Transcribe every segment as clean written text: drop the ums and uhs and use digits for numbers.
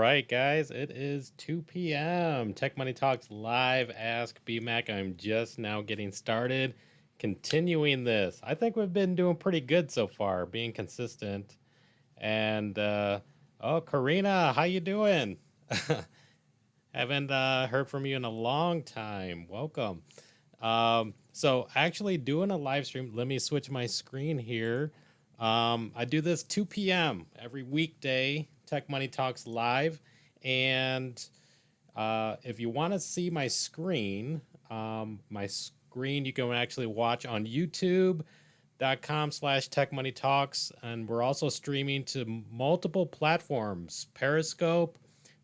right, guys, it is 2 p.m. Tech Money Talks live. Ask BMAC. I'm just now getting started, continuing this. I think we've been doing pretty good so far, being consistent. And oh, Karina, how you doing? Haven't heard from you in a long time. Welcome. So actually doing a live stream. Let me switch my screen here. I do this 2 p.m. every weekday. Tech Money Talks live, and if you want to see my screen you can actually watch on YouTube.com/slash Tech Money Talks, and we're also streaming to multiple platforms: Periscope,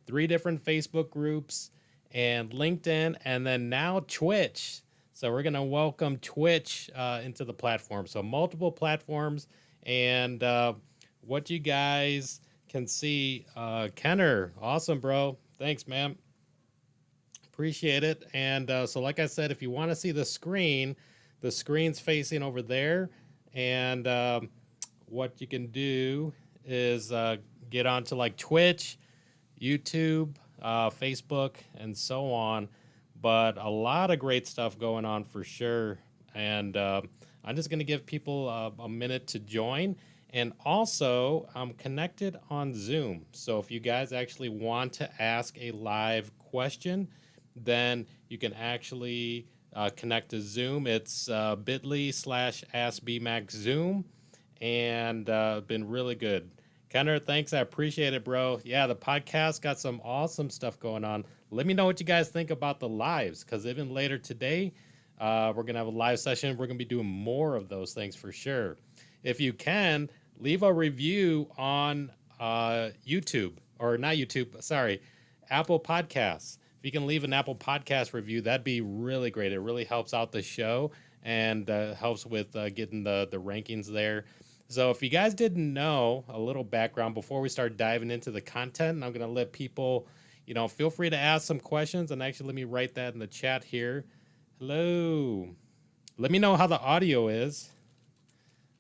3 different Facebook groups, and LinkedIn, and then now Twitch. So we're gonna welcome Twitch into the platform. So multiple platforms, and what you guys can see, Kenner, awesome, bro. Thanks, man. Appreciate it. And so, like I said, if you want to see the screen's facing over there, and what you can do is get onto like Twitch, YouTube, Facebook, and so on. But a lot of great stuff going on for sure. And I'm just going to give people a minute to join. And also, I'm connected on Zoom. So if you guys actually want to ask a live question, then you can actually connect to Zoom. It's bit.ly/AskBMacZoom, and been really good. Kenner, thanks. I appreciate it, bro. Yeah, the podcast got some awesome stuff going on. Let me know what you guys think about the lives, because even later today, we're going to have a live session. We're going to be doing more of those things for sure. If you can, leave a review on YouTube, or not YouTube, sorry, Apple Podcasts. If you can leave an Apple Podcast review, that'd be really great. It really helps out the show and helps with getting the rankings there. So if you guys didn't know, a little background before we start diving into the content, and I'm going to let people, feel free to ask some questions, and actually let me write that in the chat here. Hello. Let me know how the audio is.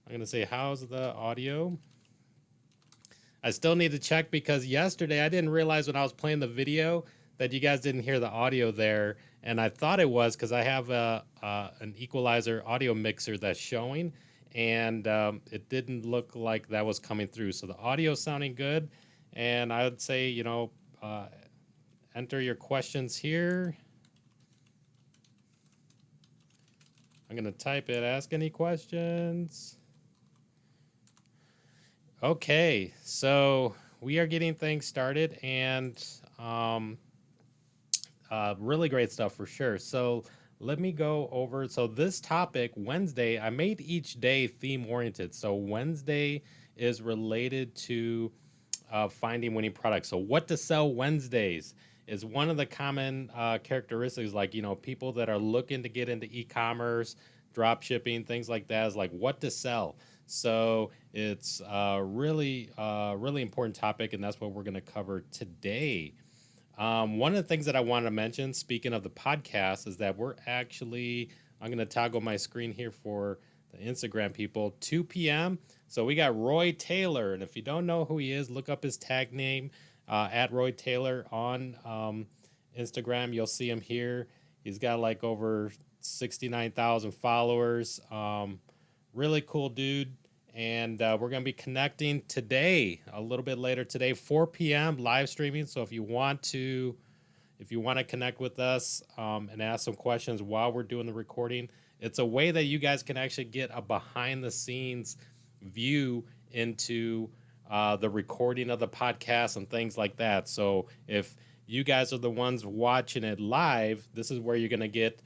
I'm going to say, how's the audio? I still need to check, because yesterday I didn't realize when I was playing the video that you guys didn't hear the audio there. And I thought it was because I have an equalizer audio mixer that's showing, and it didn't look like that was coming through. So the audio sounding good. And I would say, enter your questions here. I'm going to type it, ask any questions. Okay, so we are getting things started, and really great stuff for sure. So let me go over. So this topic, Wednesday, I made each day theme oriented. So Wednesday is related to finding winning products. So what to sell Wednesdays is one of the common characteristics, like, people that are looking to get into e-commerce, drop shipping, things like that, is like what to sell. So it's really important topic, and that's what we're going to cover today. One of the things that I wanted to mention, speaking of the podcast, is that I'm going to toggle my screen here for the Instagram people, 2 p.m. So we got Roy Taylor. And if you don't know who he is, look up his tag name, at Roy Taylor on Instagram. You'll see him here. He's got like over 69,000 followers. Really cool dude. And we're going to be connecting today, a little bit later today, 4 p.m. live streaming. So if you want to connect with us and ask some questions while we're doing the recording, it's a way that you guys can actually get a behind the scenes view into the recording of the podcast and things like that. So if you guys are the ones watching it live, this is where you're going to get,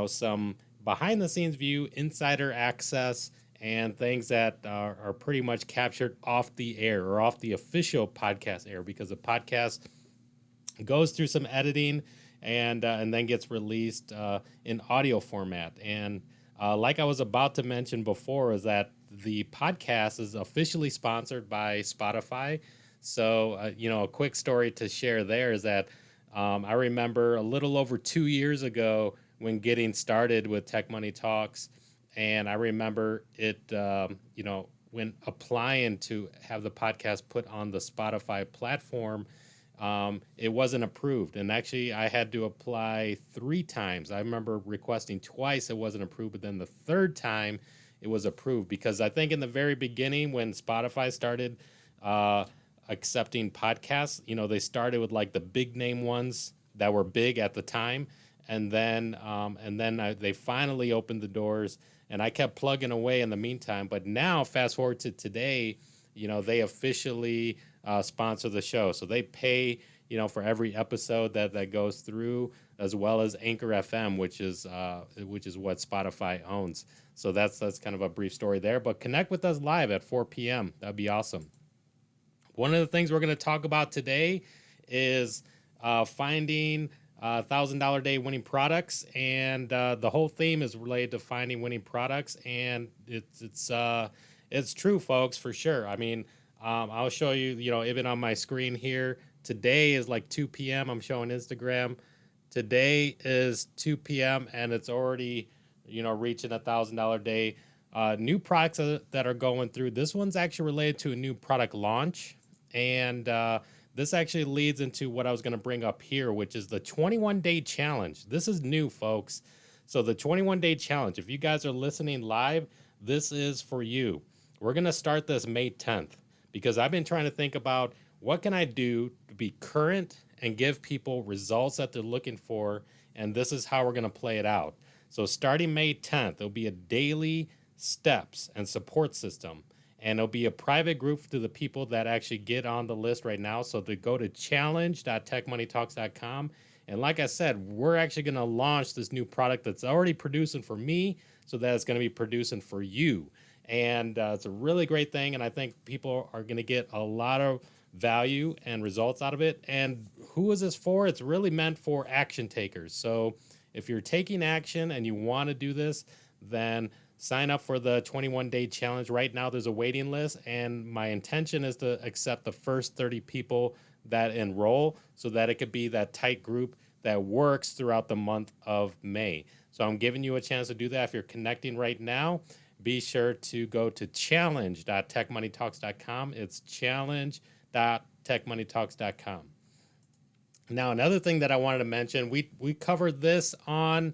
some behind the scenes view, insider access, and things that are pretty much captured off the air, or off the official podcast air, because the podcast goes through some editing and then gets released in audio format. And like I was about to mention before, is that the podcast is officially sponsored by Spotify. So, a quick story to share there is that I remember a little over 2 years ago when getting started with Tech Money Talks. And I remember it, when applying to have the podcast put on the Spotify platform, it wasn't approved. And actually, I had to apply 3 times. I remember requesting twice, it wasn't approved, but then the third time it was approved because I think in the very beginning when Spotify started uh, accepting podcasts, they started with like the big name ones that were big at the time, and then they finally opened the doors, and I kept plugging away in the meantime. But now, fast forward to today, they officially sponsor the show, so they pay for every episode that goes through, as well as Anchor FM, which is what Spotify owns. So that's kind of a brief story there. But connect with us live at 4 p.m. That'd be awesome. One of the things we're going to talk about today is finding $1,000 day winning products, and the whole theme is related to finding winning products, and it's true, folks, for sure. I mean, I'll show you, even on my screen here. Today is like 2 p.m. I'm showing Instagram. Today is 2 p.m. and it's already, reaching $1,000 day. New products that are going through. This one's actually related to a new product launch. And this actually leads into what I was going to bring up here, which is the 21-day challenge. This is new, folks. So the 21-day challenge, if you guys are listening live, this is for you. We're going to start this May 10th because I've been trying to think about what can I do to be current and give people results that they're looking for, and this is how we're going to play it out. So starting May 10th, there'll be a daily steps and support system. And it'll be a private group to the people that actually get on the list right now. So to go to challenge.techmoneytalks.com. And like I said, we're actually going to launch this new product that's already producing for me so that it's going to be producing for you. And it's a really great thing. And I think people are going to get a lot of value and results out of it. And who is this for? It's really meant for action takers. So if you're taking action and you want to do this, then sign up for the 21-day challenge. Right now, there's a waiting list, and my intention is to accept the first 30 people that enroll so that it could be that tight group that works throughout the month of May. So I'm giving you a chance to do that. If you're connecting right now, be sure to go to challenge.techmoneytalks.com. It's challenge.techmoneytalks.com. Now, another thing that I wanted to mention, we covered this on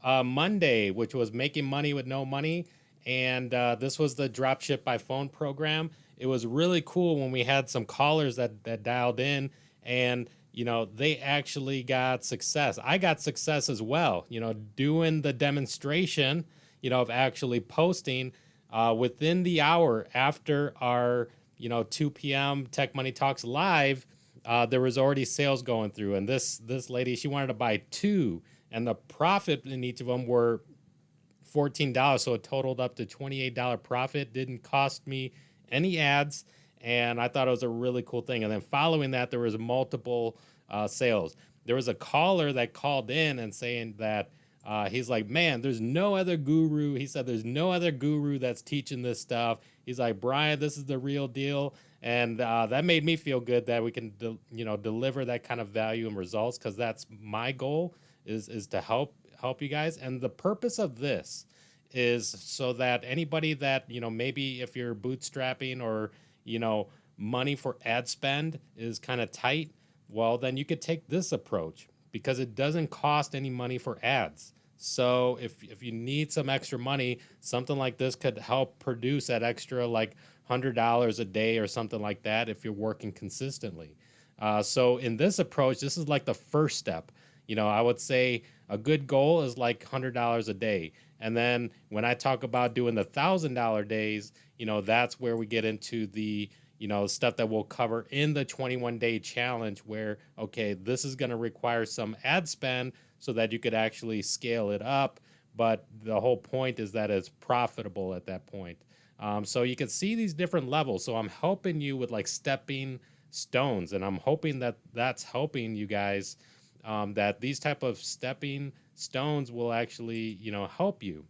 Monday, which was making money with no money. And this was the Dropship by phone program. It was really cool when we had some callers that dialed in, and they actually got success. I got success as well, doing the demonstration, of actually posting within the hour after our 2 p.m. Tech Money Talks live. There was already sales going through, and this lady, she wanted to buy 2, and the profit in each of them were $14, so it totaled up to $28 profit. Didn't cost me any ads, and I thought it was a really cool thing. And then following that, there was multiple sales. There was a caller that called in and saying that he's like, man, there's no other guru. He said there's no other guru that's teaching this stuff. He's like, Brian, this is the real deal. And that made me feel good that we can deliver that kind of value and results, because that's my goal, is to help you guys. And the purpose of this is so that anybody that, maybe if you're bootstrapping or, money for ad spend is kind of tight, well, then you could take this approach because it doesn't cost any money for ads. So if you need some extra money, something like this could help produce that extra like $100 a day or something like that if you're working consistently. So in this approach, this is like the first step. I would say a good goal is like $100 a day. And then when I talk about doing the $1,000 days, that's where we get into the, stuff that we'll cover in the 21-day challenge where, okay, this is going to require some ad spend so that you could actually scale it up. But the whole point is that it's profitable at that point. So you can see these different levels. So I'm helping you with like stepping stones, and I'm hoping that that's helping you guys, that these type of stepping stones will actually, help you.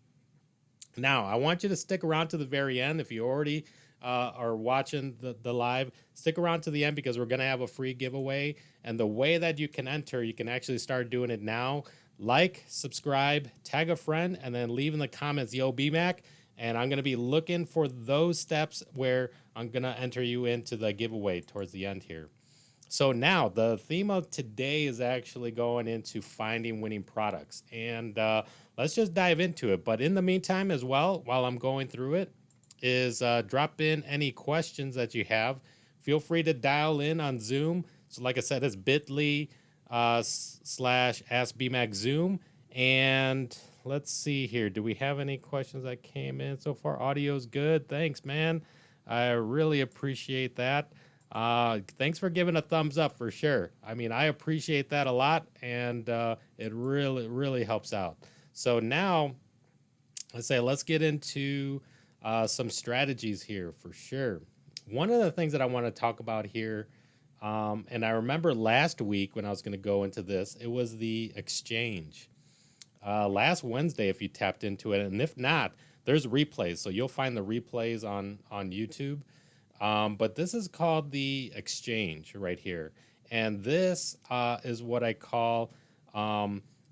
Now, I want you to stick around to the very end. If you already are watching the live, stick around to the end because we're going to have a free giveaway. And the way that you can enter, you can actually start doing it now. Like, subscribe, tag a friend, and then leave in the comments, yo, BMAC. And I'm going to be looking for those steps where I'm going to enter you into the giveaway towards the end here. So now the theme of today is actually going into finding winning products, and let's just dive into it. But in the meantime, as well, while I'm going through it, is drop in any questions that you have. Feel free to dial in on Zoom. So, like I said, it's bit.ly slash AskBMacZoom. And let's see here. Do we have any questions that came in so far? Audio's good. Thanks, man. I really appreciate that. Thanks for giving a thumbs up for sure. I mean, I appreciate that a lot, and it really helps out. So now, let's get into some strategies here for sure. One of the things that I want to talk about here, and I remember last week when I was going to go into this, it was the exchange. Last Wednesday, if you tapped into it, and if not, there's replays. So you'll find the replays on YouTube. But this is called the exchange right here. And this is what I call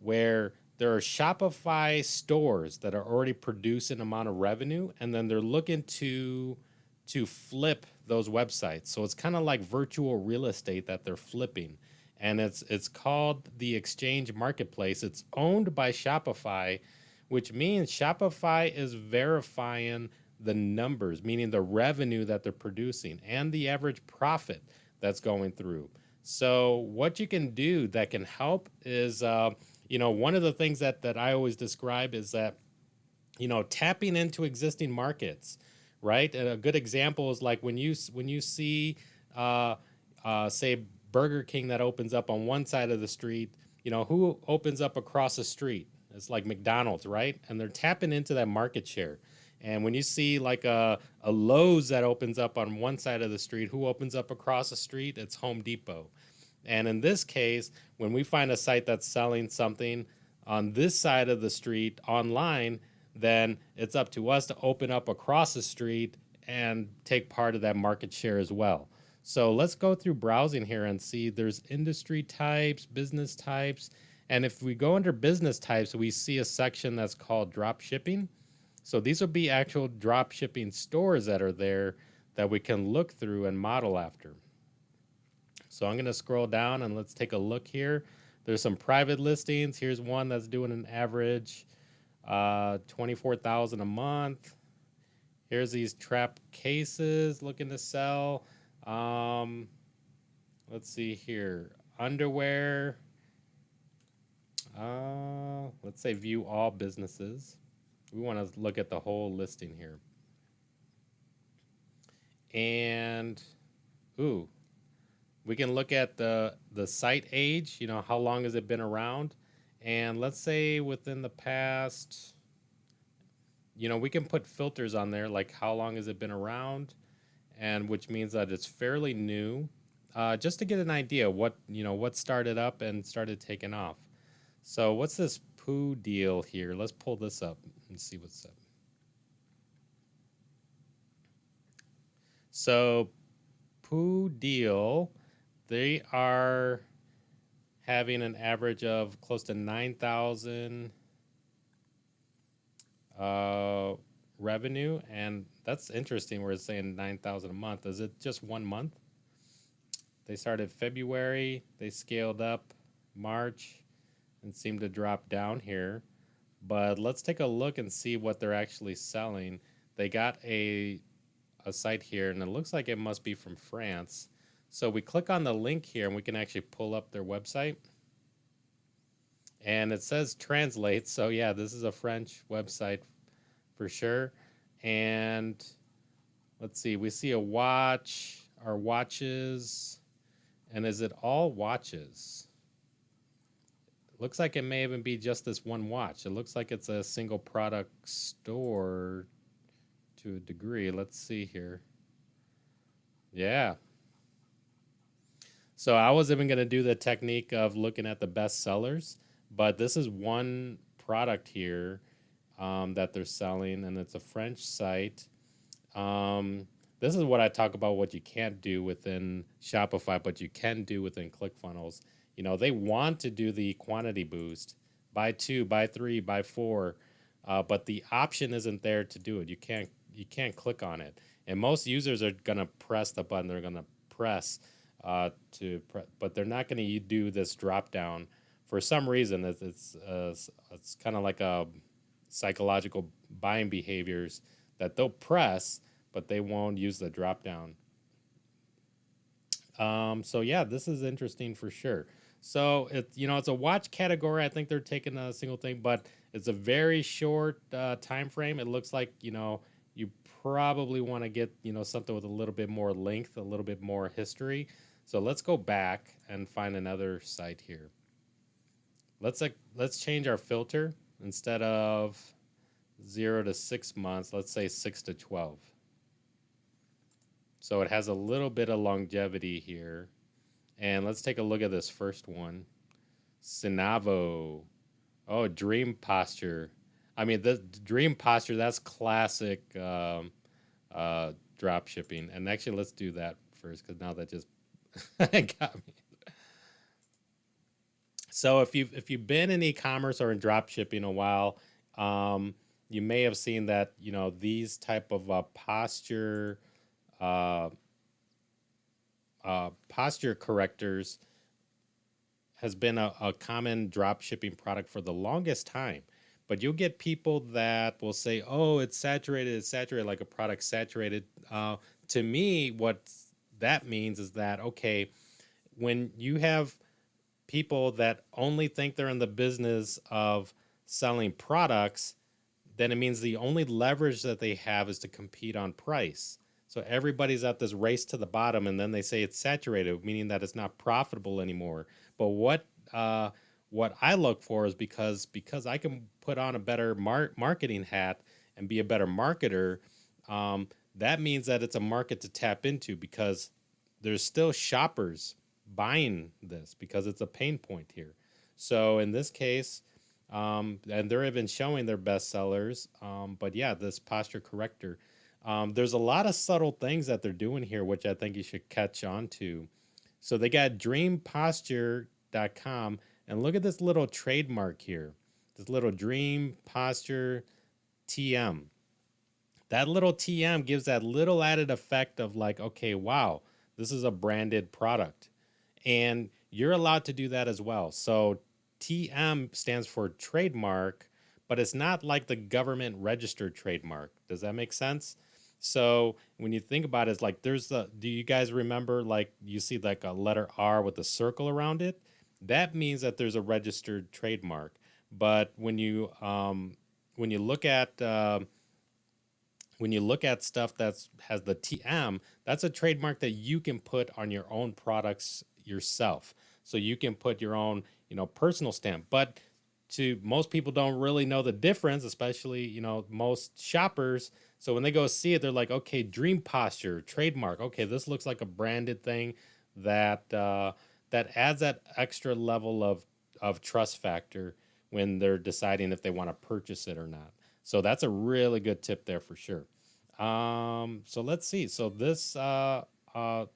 where there are Shopify stores that are already producing an amount of revenue, and then they're looking to flip those websites. So it's kind of like virtual real estate that they're flipping. And it's called the Exchange Marketplace. It's owned by Shopify, which means Shopify is verifying the numbers, meaning the revenue that they're producing and the average profit that's going through. So what you can do that can help is, one of the things that I always describe is that, tapping into existing markets, right? And a good example is like when you see, say, Burger King that opens up on one side of the street, who opens up across the street? It's like McDonald's, right? And they're tapping into that market share. And when you see like a Lowe's that opens up on one side of the street, who opens up across the street? It's Home Depot. And in this case, when we find a site that's selling something on this side of the street online, then it's up to us to open up across the street and take part of that market share as well. So let's go through browsing here and see there's industry types, business types. And if we go under business types, we see a section that's called drop shipping. So these will be actual drop shipping stores that are there that we can look through and model after. So I'm going to scroll down and let's take a look here. There's some private listings. Here's one that's doing an average 24,000 a month. Here's these trap cases looking to sell. Let's see here. Underwear. Let's say view all businesses. We want to look at the whole listing here. And, we can look at the site age, how long has it been around? And let's say within the past, we can put filters on there, like how long has it been around, and which means that it's fairly new, just to get an idea what started up and started taking off. So what's this poo deal here? Let's pull this up and see what's up. So poo deal, they are having an average of close to 9,000 revenue, and that's interesting. We're saying 9,000 a month. Is it just 1 month? They started February, they scaled up March, and seem to drop down here. But let's take a look and see what they're actually selling. They got a site here, and it looks like it must be from France. So we click on the link here, and we can actually pull up their website. And it says translate. So yeah, this is a French website for sure. And let's see, we see a watch, our watches. And is it all watches? Looks like it may even be just this one watch. It looks like it's a single product store to a degree. Let's see here. Yeah. So I was even going to do the technique of looking at the best sellers, but this is one product here that they're selling, and it's a French site. This is what I talk about, what you can't do within Shopify, but you can do within ClickFunnels. They want to do the quantity boost, buy 2, buy 3, buy 4, but the option isn't there to do it. You can't click on it, and most users are gonna press the button. They're gonna press but they're not going to do this drop down for some reason. It's kind of like a psychological buying behaviors that they'll press, but they won't use the drop down. So yeah, this is interesting for sure. So it's a watch category. I think they're taking a single thing, but it's a very short time frame. It looks like you probably want to get something with a little bit more length, a little bit more history. So let's go back and find another site here. Let's change our filter instead of 0 to 6 months. Let's say 6 to 12. So it has a little bit of longevity here. And let's take a look at this first one. Sinavo. Oh, dream posture. I mean, the dream posture, that's classic drop shipping. And actually, let's do that first because now that just got me. So if you've been in e-commerce or in drop shipping a while, you may have seen that these type of uh, posture correctors has been a common drop shipping product for the longest time. But you'll get people that will say, "Oh, it's saturated, like a product saturated." To me, what that means is that okay, when you have people that only think they're in the business of selling products, then it means the only leverage that they have is to compete on price. So everybody's at this race to the bottom, and then they say it's saturated, meaning that it's not profitable anymore. But uh, what I look for is because I can put on a better marketing hat and be a better marketer. Um, that means that it's a market to tap into because there's still shoppers buying this because it's a pain point here. So in this case, and they're even showing their best sellers. But yeah, this posture corrector. There's a lot of subtle things that they're doing here, which I think you should catch on to. So they got dreamposture.com, and look at this little trademark here. This little dream posture TM. That little TM gives that little added effect of like, okay, wow, this is a branded product. And you're allowed to do that as well. So TM stands for trademark, but it's not like the government registered trademark. Does that make sense? So when you think about it, it's like do you guys remember like you see like a letter R with a circle around it? That means that there's a registered trademark. But when you look at stuff that has the TM, that's a trademark that you can put on your own products yourself. So you can put your own, personal stamp. But to most people don't really know the difference, especially, most shoppers. So when they go see it, they're like, okay, dream posture, trademark. Okay, this looks like a branded thing that adds that extra level of trust factor when they're deciding if they want to purchase it or not. So that's a really good tip there for sure. So let's see. So this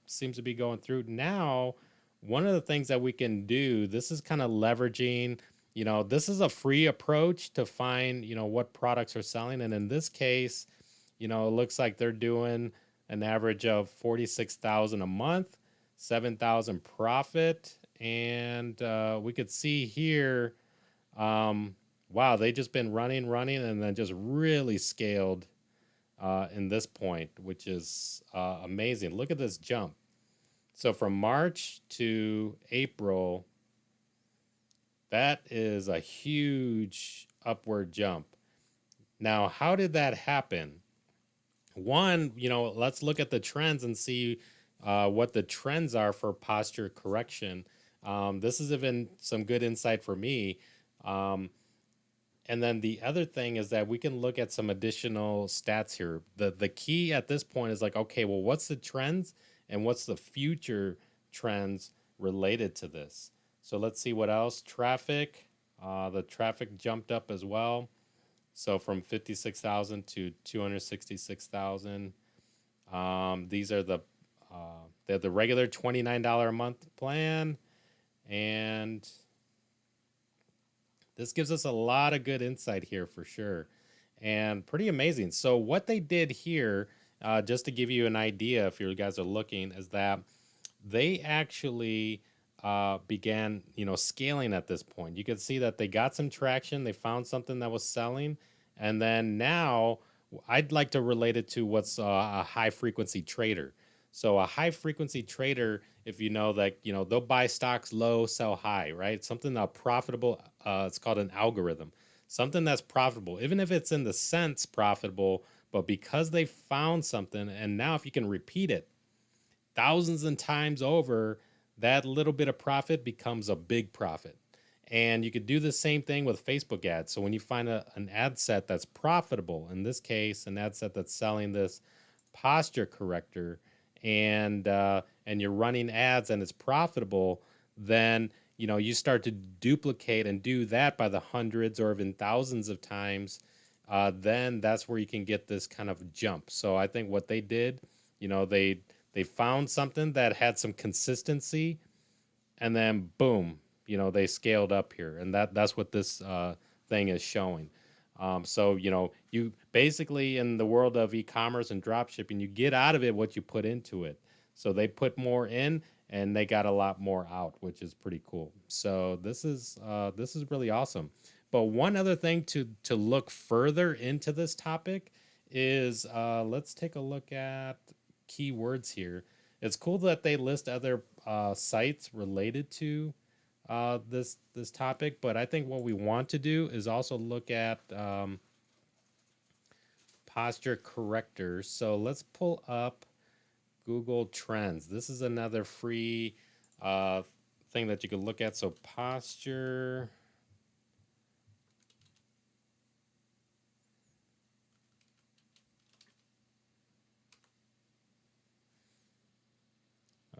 seems to be going through now. One of the things that we can do, this is kind of leveraging, this is a free approach to find, what products are selling. And in this case, it looks like they're doing an average of 46,000 a month, 7,000 profit. And we could see here, wow, they just been running, and then just really scaled in this point, which is amazing. Look at this jump. So from March to April, that is a huge upward jump. Now, how did that happen? One, let's look at the trends and see what the trends are for posture correction. This has been some good insight for me. Um, And then the other thing is that we can look at some additional stats here. The key at this point is like, okay, well, what's the trends and what's the future trends related to this? So let's see what else. Traffic. The traffic jumped up as well. So from 56,000 to 266,000. These are they're the regular $29 a month plan, and this gives us a lot of good insight here for sure, and pretty amazing. So what they did here, just to give you an idea, if you guys are looking, is that they actually began, scaling at this point. You could see that they got some traction. They found something that was selling, and then now I'd like to relate it to what's a high frequency trader. So a high frequency trader, if you know that, they'll buy stocks low, sell high, right? Something profitable. It's called an algorithm. Something that's profitable, even if it's in the sense profitable, but because they found something, and now if you can repeat it thousands and times over, that little bit of profit becomes a big profit. And you could do the same thing with Facebook ads. So when you find an ad set that's profitable, in this case, an ad set that's selling this posture corrector, and you're running ads and it's profitable, then you start to duplicate and do that by the hundreds or even thousands of times. Then that's where you can get this kind of jump. So I think what they did, they found something that had some consistency, and then boom, they scaled up here, and that's what this thing is showing. So you basically, in the world of e-commerce and drop shipping, you get out of it what you put into it. So they put more in, and they got a lot more out, which is pretty cool. So this is really awesome. But one other thing to look further into this topic is, let's take a look at keywords here. It's cool that they list other sites related to this topic, but I think what we want to do is also look at posture correctors. So let's pull up Google Trends. This is another free uh, thing that you can look at. So posture.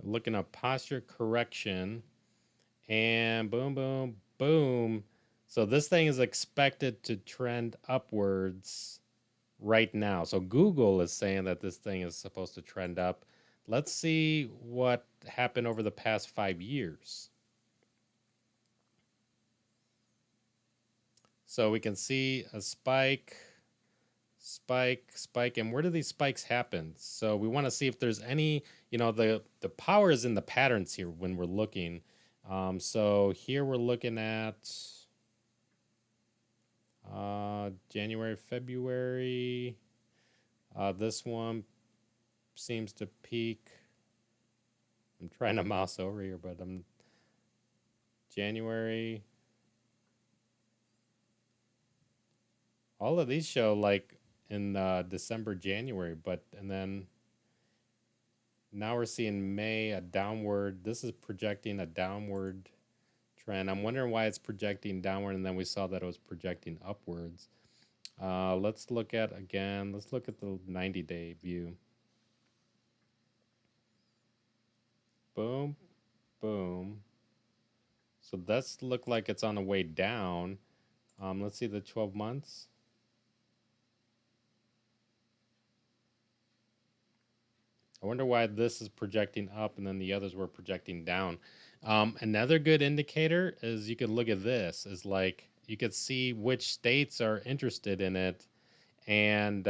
Looking up posture correction, and boom, boom, boom. So this thing is expected to trend upwards right now. So Google is saying that this thing is supposed to trend up. Let's see what happened over the past 5 years. So we can see a spike, spike, spike. And where do these spikes happen? So we want to see if there's any, the power is in the patterns here when we're looking. So here we're looking at January, February. This one seems to peak. I'm trying to mouse over here, but I'm January. All of these show like in December, January, but and then now we're seeing May a downward. This is projecting a downward trend. I'm wondering why it's projecting downward, and then we saw that it was projecting upwards. Let's look at again. Let's look at the 90-day view. Boom, boom. So that's look like it's on the way down. Let's see the 12 months. I wonder why this is projecting up and then the others were projecting down. Another good indicator is you could look at this, is like you could see which states are interested in it. And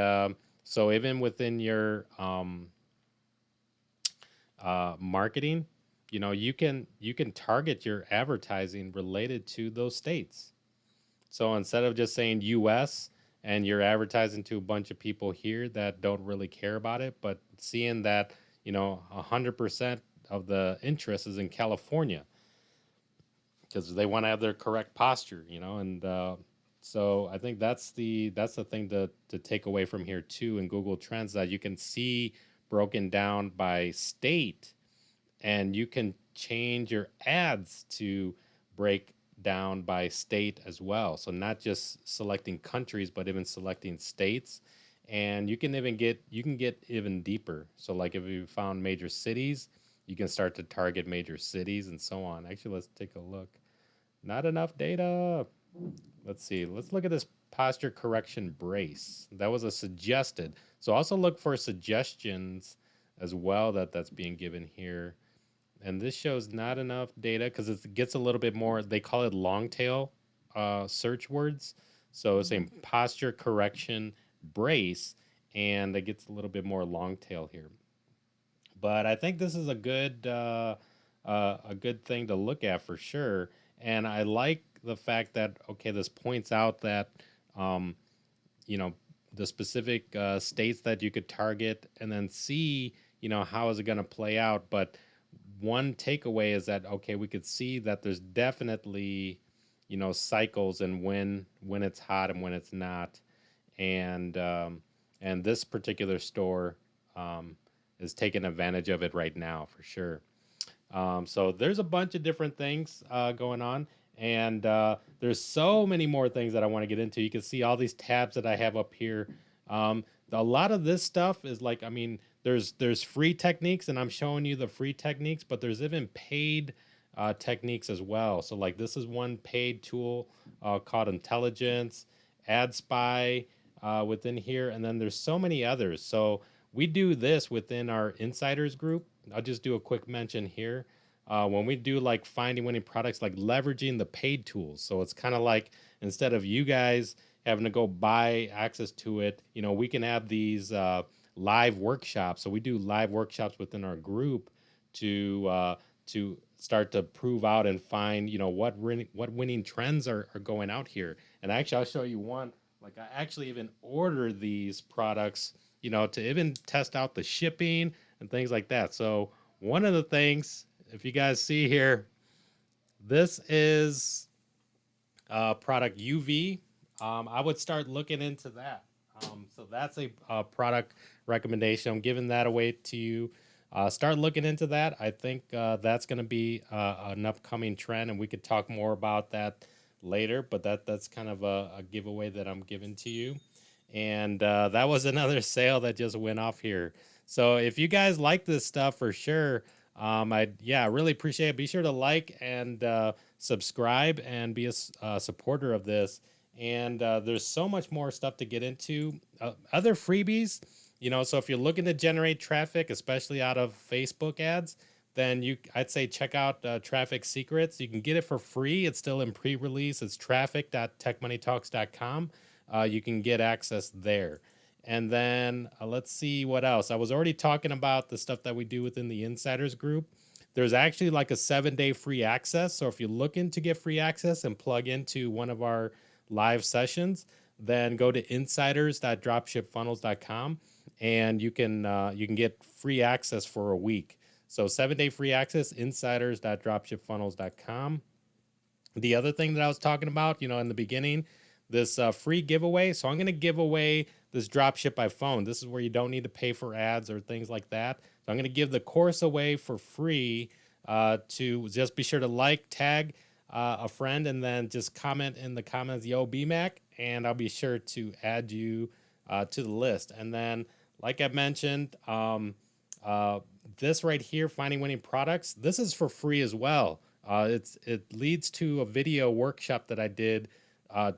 so even within your marketing, you can target your advertising related to those states. So instead of just saying US and you're advertising to a bunch of people here that don't really care about it, but seeing that, 100% of the interest is in California because they want to have their correct posture, and so I think that's the thing to take away from here too in Google Trends, that you can see broken down by state, and you can change your ads to break down by state as well. So not just selecting countries, but even selecting states. And you can get even deeper. So like if you found major cities, you can start to target major cities and so on. Actually, let's take a look. Not enough data. Let's see. Let's look at this posture correction brace. That was a suggested. So also look for suggestions as well that's being given here. And this shows not enough data because it gets a little bit more. They call it long tail search words. So it's saying posture correction brace, and it gets a little bit more long tail here. But I think this is a good thing to look at for sure. And I like the fact that okay, this points out that um, you know the specific states that you could target, and then see how is it going to play out. But one takeaway is that okay, we could see that there's definitely cycles and when it's hot and when it's not, and this particular store is taking advantage of it right now for sure. So there's a bunch of different things going on, and there's so many more things that I want to get into. You can see all these tabs that I have up here. A lot of this stuff is like, I mean, there's free techniques, and I'm showing you the free techniques, but there's even paid techniques as well. So like this is one paid tool called Intelligence, Ad Spy within here, and then there's so many others. So we do this within our insiders group. I'll just do a quick mention here. When we do like finding winning products, like leveraging the paid tools. So it's kind of like instead of you guys having to go buy access to it, we can have these live workshops. So we do live workshops within our group to start to prove out and find, what winning trends are going out here. And actually, I'll show you one. Like I actually even order these products, to even test out the shipping and things like that. So one of the things, if you guys see here, this is product UV. I would start looking into that. So that's a product recommendation. I'm giving that away to you. Start looking into that. I think that's going to be an upcoming trend, and we could talk more about that later. But that's kind of a giveaway that I'm giving to you. And that was another sale that just went off here. So if you guys like this stuff for sure, I really appreciate it. Be sure to like and subscribe and be a supporter of this. And there's so much more stuff to get into. Other freebies, so if you're looking to generate traffic, especially out of Facebook ads, then I'd say check out Traffic Secrets. You can get it for free. It's still in pre-release. It's traffic.techmoneytalks.com. You can get access there. And then let's see what else. I was already talking about the stuff that we do within the insiders group. There's actually like a 7-day free access. So if you're looking to get free access and plug into one of our live sessions, then go to insiders.dropshipfunnels.com and you can get free access for a week. So 7-day free access, insiders.dropshipfunnels.com. The other thing that I was talking about, in the beginning, this free giveaway. So I'm going to give away this Dropship by phone. This is where you don't need to pay for ads or things like that. So I'm going to give the course away for free. To just be sure to like, tag a friend, and then just comment in the comments, yo, BMAC, and I'll be sure to add you to the list. And then, like I mentioned, this right here, Finding Winning Products, this is for free as well. It leads to a video workshop that I did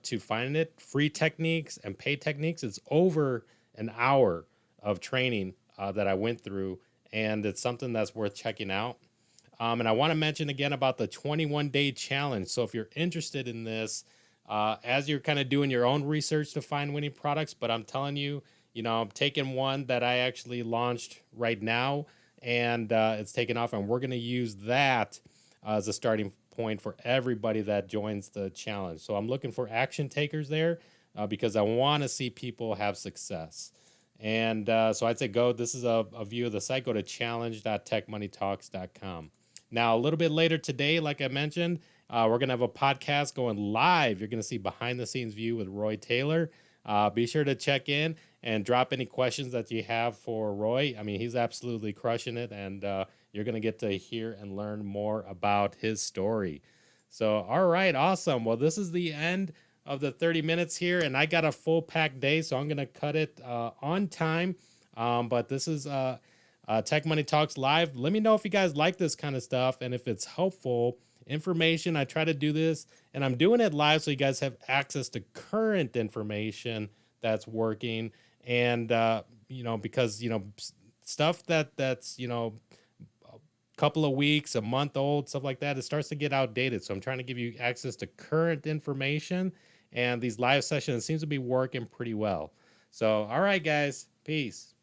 to find it, free techniques and paid techniques. It's over an hour of training that I went through, and it's something that's worth checking out. And I want to mention again about the 21-day challenge. So if you're interested in this, as you're kind of doing your own research to find winning products, but I'm telling you, I'm taking one that I actually launched right now, and it's taken off, and we're going to use that as a starting point for everybody that joins the challenge. So I'm looking for action takers there because I want to see people have success. And so I'd say go. This is a view of the site. Go to challenge.techmoneytalks.com. Now, a little bit later today, like I mentioned, we're going to have a podcast going live. You're going to see behind the scenes view with Roy Taylor. Be sure to check in and drop any questions that you have for Roy. I mean, he's absolutely crushing it, and you're going to get to hear and learn more about his story. So, all right, awesome. Well, this is the end of the 30 minutes here, and I got a full packed day, so I'm going to cut it on time. But this is Tech Money Talks Live. Let me know if you guys like this kind of stuff and if it's helpful information. I try to do this, and I'm doing it live so you guys have access to current information that's working. And because stuff that's a couple of weeks, a month old, stuff like that, it starts to get outdated. So I'm trying to give you access to current information, and these live sessions seems to be working pretty well. So all right, guys, peace.